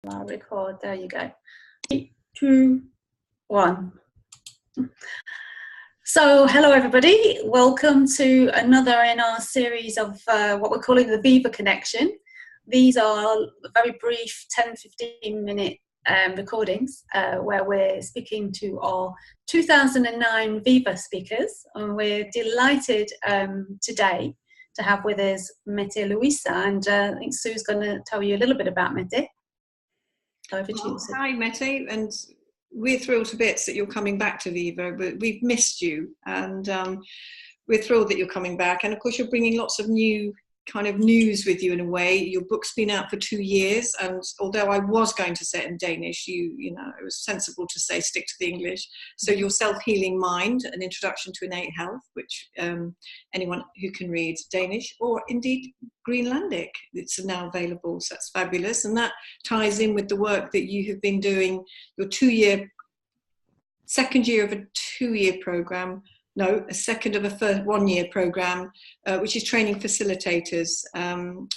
I'll record. There you go. 3, 2, 1. So, hello everybody. Welcome to another in our series of what we're calling the Viva Connection. These are very brief 10-15 minute recordings where we're speaking to our 2009 Viva speakers, and we're delighted today to have with us Mette Louise, and I think Sue's going to tell you a little bit about Mette. Over to you, Sue. Hi Mette, and we're thrilled to bits that you're coming back to Viva, but we've missed you, and we're thrilled that you're coming back. And of course you're bringing lots of new kind of news with you in a way. Your book's been out for 2 years, and although I was going to say it in Danish, you know, it was sensible to say stick to the English. So your Self-Healing Mind, an introduction to innate health, which anyone who can read Danish or indeed Greenlandic, it's now available, so that's fabulous. And that ties in with the work that you have been doing, your second year of a 2-year program. No, a second of a 1-year program, which is training facilitators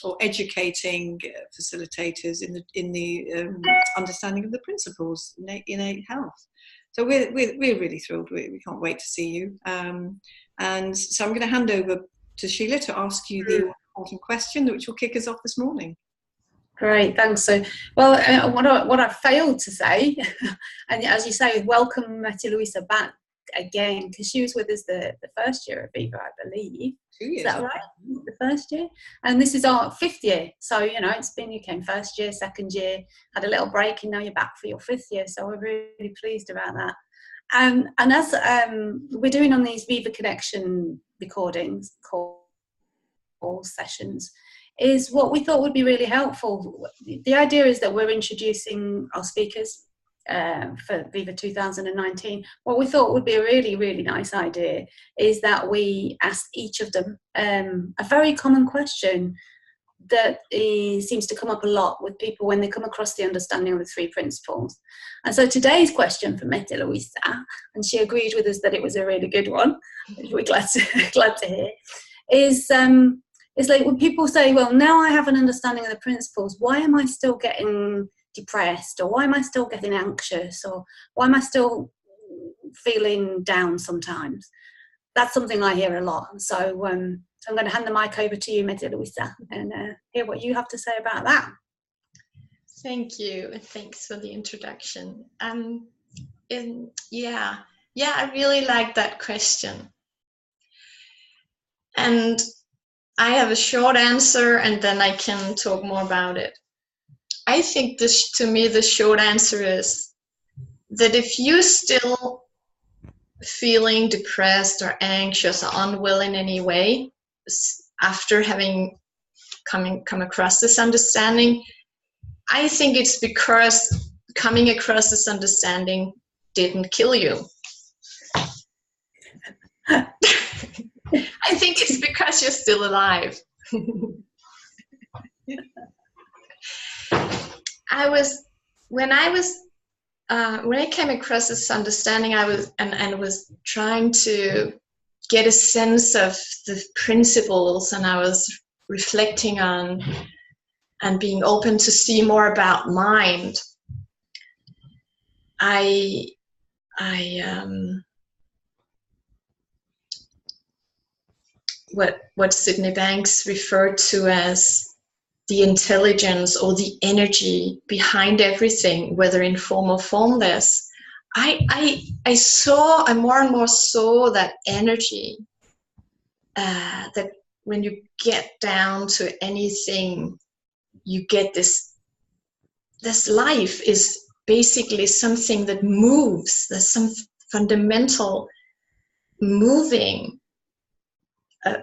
or educating facilitators in the understanding of the principles innate health. So we're really thrilled. We can't wait to see you. And so I'm going to hand over to Sheila to ask you the important question, which will kick us off this morning. Great, thanks. So, well, what I failed to say, and as you say, welcome Mette Louise back again, because she was with us the first year of Viva, I believe. 2 years. Is that right? The first year, and this is our 5th year. So you know, you came first year, second year, had a little break, and now you're back for your 5th year. So we're really pleased about that. And as we're doing on these Viva Connection recordings, call sessions, is what we thought would be really helpful. The idea is that we're introducing our speakers for Viva 2019. What we thought would be a really nice idea is that we ask each of them a very common question that seems to come up a lot with people when they come across the understanding of the 3 principles. And so today's question for Mette Louise, and she agreed with us that it was a really good one, which we're glad to hear, is like when people say, well, now I have an understanding of the principles, why am I still getting depressed, or why am I still getting anxious, or why am I still feeling down sometimes? That's something I hear a lot. So I'm going to hand the mic over to you, Mette Louise, and hear what you have to say about that. Thank you, and thanks for the introduction. Yeah, I really like that question, and I have a short answer, and then I can talk more about it. I think to me, the short answer is that if you're still feeling depressed or anxious or unwell in any way, after having come across this understanding, I think it's because coming across this understanding didn't kill you. I think it's because you're still alive. When I came across this understanding, I was trying to get a sense of the principles, and I was reflecting on and being open to see more about mind. What Sydney Banks referred to as the intelligence or the energy behind everything, whether in form or formless. I more and more saw that energy, that when you get down to anything, you get this life is basically something that moves. There's some fundamental moving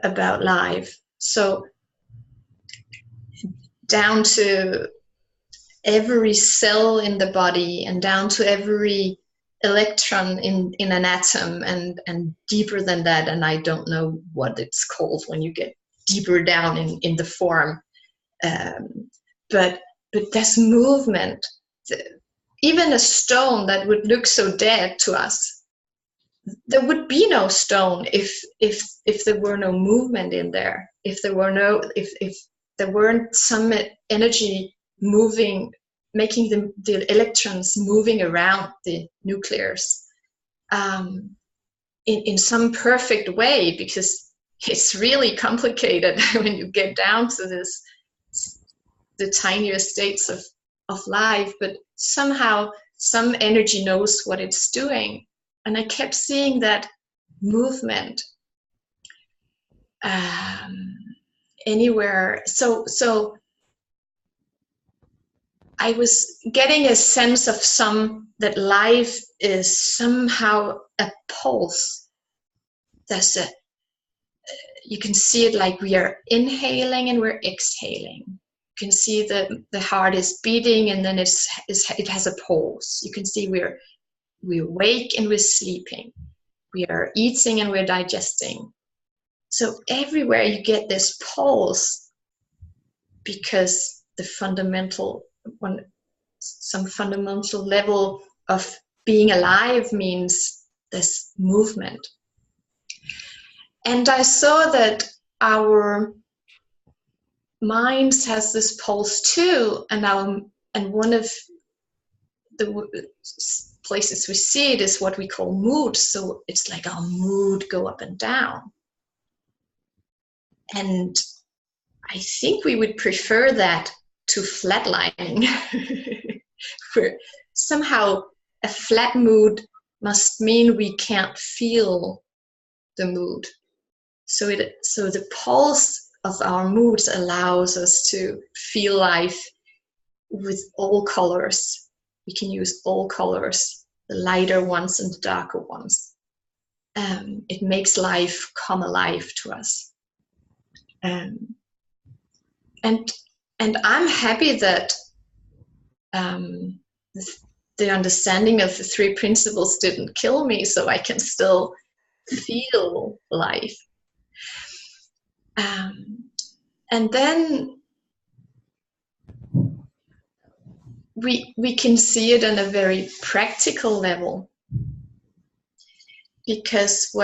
about life. So down to every cell in the body, and down to every electron in an atom, and deeper than that, and I don't know what it's called when you get deeper down in the form, but there's movement. Even a stone that would look so dead to us, there would be no stone if there were no movement in there, if there weren't some energy moving making the electrons moving around the nucleus in some perfect way, because it's really complicated when you get down to this, the tiniest states of life, but somehow some energy knows what it's doing. And I kept seeing that movement anywhere. So I was getting a sense of that life is somehow a pulse. You can see it like we are inhaling and we're exhaling. You can see the heart is beating, and then it has a pulse. You can see we're awake and we're sleeping. We are eating and we're digesting. So everywhere you get this pulse, because some fundamental level of being alive means this movement. And I saw that our minds has this pulse too, and one of the places we see it is what we call mood. So it's like our mood go up and down. And I think we would prefer that to flatlining. Where somehow a flat mood must mean we can't feel the mood. So the pulse of our moods allows us to feel life with all colors. We can use all colors, the lighter ones and the darker ones. It makes life come alive to us. And I'm happy that the understanding of the three principles didn't kill me, so I can still feel life. And then we can see it on a very practical level, because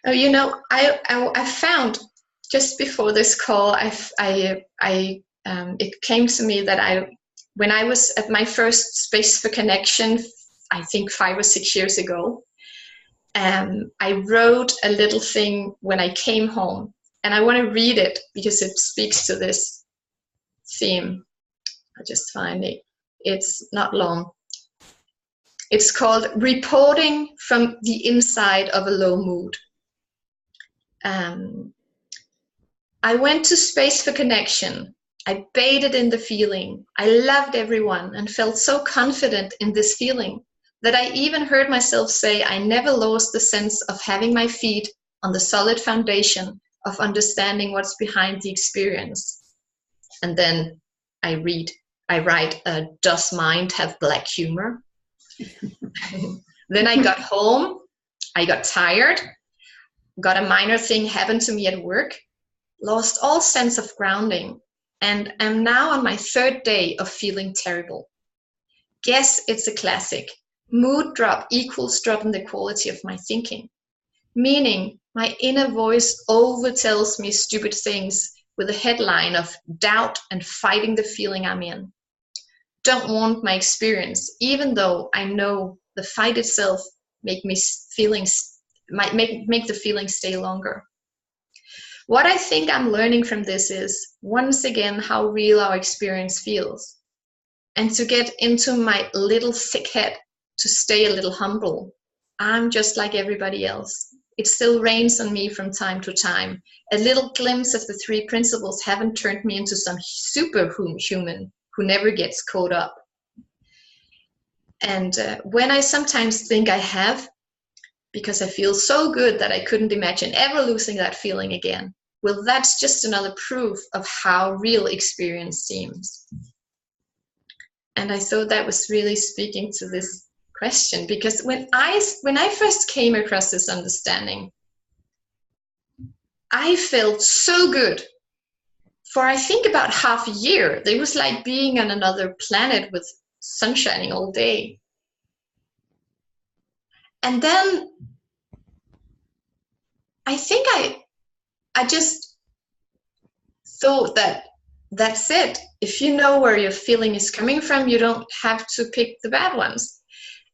I found just before this call, it came to me that when I was at my first Space for Connection, I think 5 or 6 years ago, I wrote a little thing when I came home, and I want to read it because it speaks to this theme. I just find it. It's not long. It's called Reporting from the Inside of a Low Mood. I went to Space for Connection. I bathed in the feeling. I loved everyone and felt so confident in this feeling that I even heard myself say I never lost the sense of having my feet on the solid foundation of understanding what's behind the experience. And then I write, does mind have black humor? Then I got home, I got tired, got a minor thing happen to me at work, lost all sense of grounding, and am now on my 3rd day of feeling terrible. Guess it's a classic. Mood drop equals drop in the quality of my thinking. Meaning, my inner voice overtells me stupid things with a headline of doubt and fighting the feeling I'm in. Don't want my experience, even though I know the fight itself might make the feeling stay longer. What I think I'm learning from this is, once again, how real our experience feels. And to get into my little thick head, to stay a little humble. I'm just like everybody else. It still rains on me from time to time. A little glimpse of the three principles haven't turned me into some superhuman who never gets caught up. And when I sometimes think I have, because I feel so good that I couldn't imagine ever losing that feeling again, well, that's just another proof of how real experience seems. And I thought that was really speaking to this question, because when I first came across this understanding, I felt so good for I think about half a year. It was like being on another planet with sun shining all day. And then I think I just thought that that's it. if you know where your feeling is coming from, you don't have to pick the bad ones.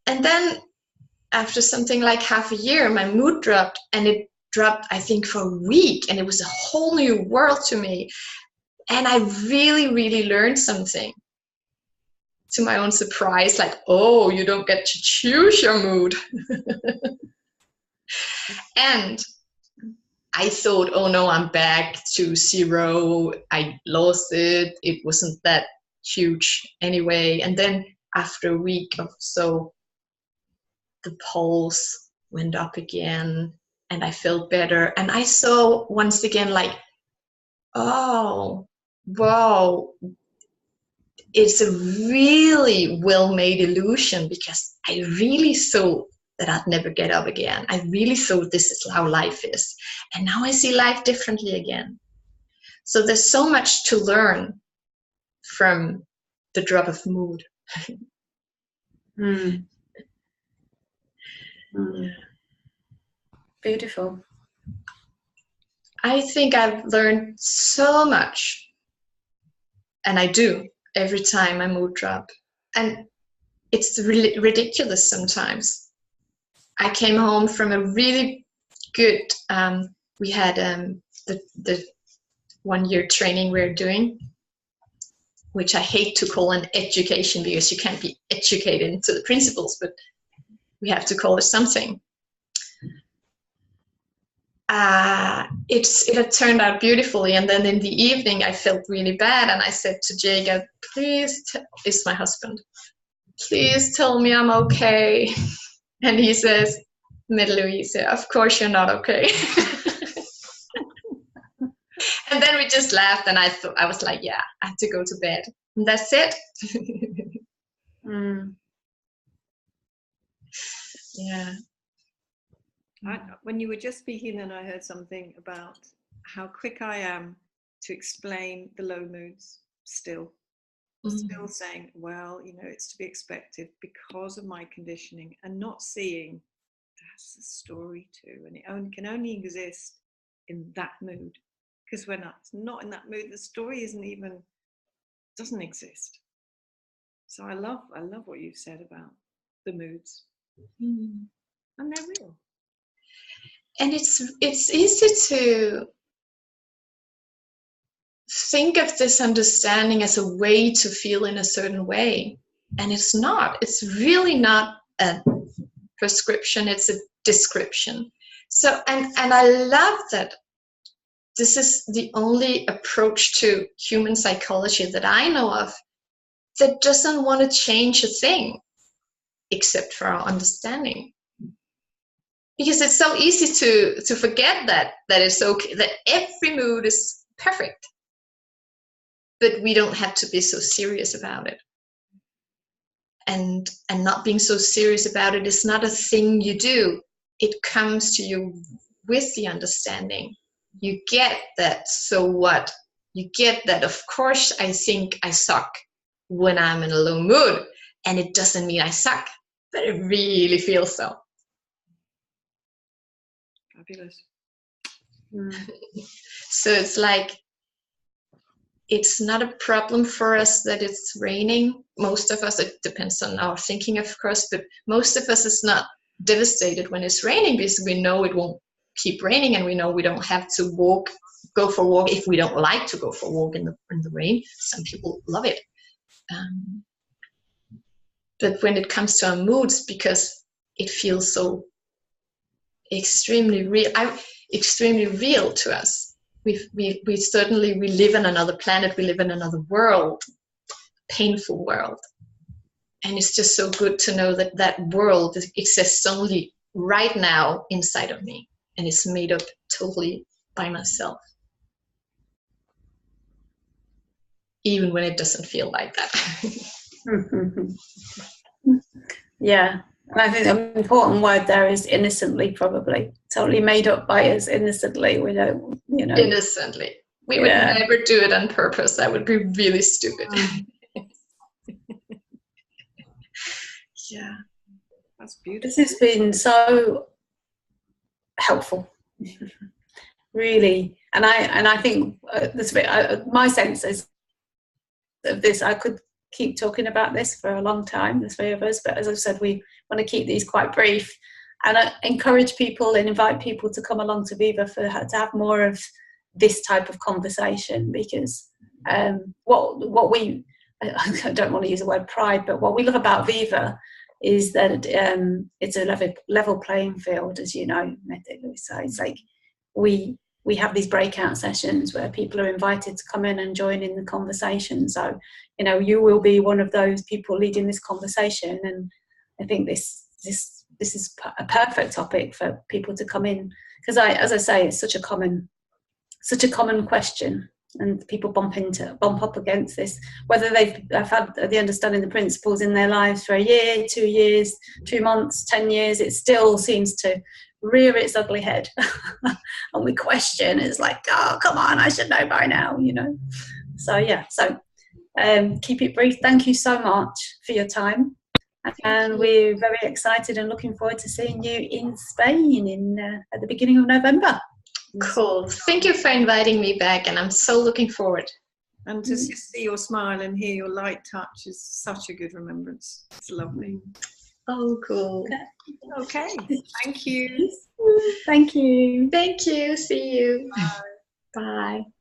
And then after something like half a year, my mood dropped, and it dropped, I think, for a week, and it was a whole new world to me. And I really, really learned something, to my own surprise, like, oh, you don't get to choose your mood. And I thought, oh no, I'm back to zero. I lost it. It wasn't that huge anyway. And then after a week or so, the pulse went up again, and I felt better. And I saw once again, like, oh, wow, it's a really well-made illusion, because I really thought that I'd never get up again. I really thought this is how life is. And now I see life differently again. So there's so much to learn from the drop of mood. Mm. Mm. Beautiful. I think I've learned so much, and I do every time my mood drop. And it's really ridiculous sometimes. I came home from a really good, we had the 1 year training we're doing, which I hate to call an education, because you can't be educated into the principles, but we have to call it something. It had turned out beautifully, and then in the evening I felt really bad, and I said to Jacob, please, it's my husband, please tell me I'm okay. And he says, Mette, Louise, of course you're not okay. And then we just laughed, and I was like, yeah, I have to go to bed. And that's it. Mm. Yeah. When you were just speaking, then I heard something about how quick I am to explain the low moods still. Still saying, well, it's to be expected because of my conditioning, and not seeing that's the story too, and it can only exist in that mood, because when it's not in that mood, the story doesn't exist. So I love what you said about the moods, and they're real. And it's easy to think of this understanding as a way to feel in a certain way, and it's not. It's really not a prescription, it's a description. So and I love that this is the only approach to human psychology that I know of that doesn't want to change a thing except for our understanding. Because it's so easy to forget that it's okay, that every mood is perfect. But we don't have to be so serious about it. And not being so serious about it is not a thing you do. It comes to you with the understanding. You get that, so what? You get that, of course, I think I suck when I'm in a low mood. And it doesn't mean I suck, but it really feels so. Fabulous. So it's like, it's not a problem for us that it's raining. Most of us, it depends on our thinking, of course, but most of us is not devastated when it's raining, because we know it won't keep raining, and we know we don't have to go for a walk if we don't like to go for a walk in the rain. Some people love it. But when it comes to our moods, because it feels so extremely real to us. We certainly live in another planet, we live in another world, painful world. And it's just so good to know that that world exists only right now inside of me, and it's made up totally by myself. Even when it doesn't feel like that. Yeah. And I think the important word there is innocently, probably. Totally made up by us innocently. We don't, Innocently. We would never do it on purpose. That would be really stupid. Yeah. That's beautiful. This has been so helpful. Really. And I think my sense is of this. I could keep talking about this for a long time, the three of us, but as I've said, we want to keep these quite brief. And I encourage people and invite people to come along to Viva to have more of this type of conversation, because what we, I don't want to use the word pride, but what we love about Viva is that it's a level playing field, as you know, Mette, Louise. So it's like we have these breakout sessions where people are invited to come in and join in the conversation. So, you know, you will be one of those people leading this conversation, and I think this is a perfect topic for people to come in, because as I say, it's such a common question, and people bump up against this, whether they've had the understanding the principles in their lives for a year, 2 years, 2 months, 10 years. It still seems to rear its ugly head and we question. It's like, oh, come on, I should know by now, you know. So yeah, keep it brief. Thank you so much for your time, and we're very excited and looking forward to seeing you in Spain at the beginning of November. Cool. Thank you for inviting me back, and I'm so looking forward. And to see your smile and hear your light touch is such a good remembrance. It's lovely. Oh, cool. Okay. Thank you. Thank you. Thank you. See you. Bye. Bye.